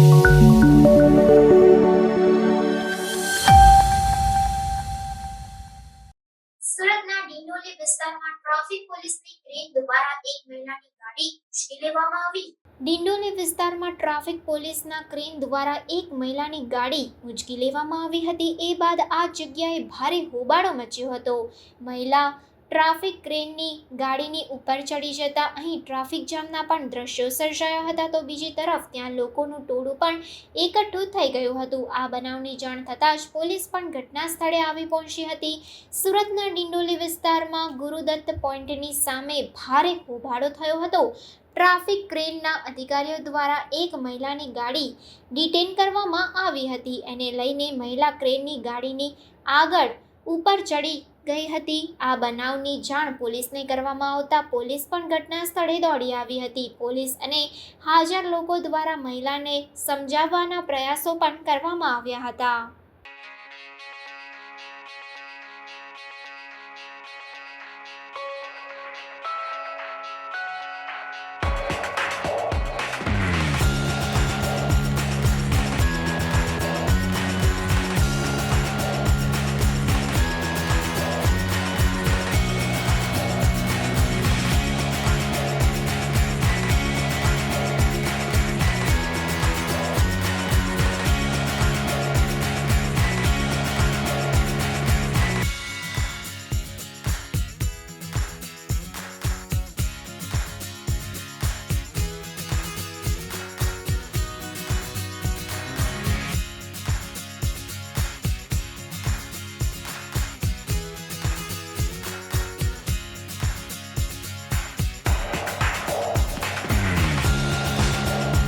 સુરતના ડિંડોલી વિસ્તારમાં ટ્રાફિક પોલીસની ક્રેન દ્વારા એક મહિલાની ગાડી ઉંચકી લેવામાં આવી. ડિંડોલી વિસ્તારમાં ટ્રાફિક પોલીસના ક્રેન દ્વારા એક મહિલાની ગાડી ઉંચકી લેવામાં આવી હતી. એ બાદ આ જગ્યાએ ભારે હોબાળો મચ્યો હતો. મહિલા ટ્રાફિક ક્રેનની ગાડીની ઉપર ચડી જતા અહીં ટ્રાફિક જામના પણ દ્રશ્યો સર્જાયા હતા. તો બીજી તરફ ત્યાં લોકોનું ટોળું પણ એકઠું થઈ ગયું હતું. આ બનાવની જાણ થતાં જ પોલીસ પણ ઘટના સ્થળે આવી પહોંચી હતી. સુરતના ડિંડોલી વિસ્તારમાં ગુરુદત્ત પોઈન્ટની સામે ભારે હોબાળો થયો હતો. ટ્રાફિક ક્રેનના અધિકારીઓ દ્વારા એક મહિલાની ગાડી ડિટેન કરવામાં આવી હતી. એને લઈને મહિલા ક્રેનની ગાડીની આગળ ઉપર ચડી ગઈ હતી. આ બનાવની જાણ પોલીસને કરવામાં આવતા પોલીસ પણ ઘટના સ્થળે દોડી આવી હતી. પોલીસ અને હાજર લોકો દ્વારા મહિલાને સમજાવવાના પ્રયાસો પણ કરવામાં આવ્યા હતા.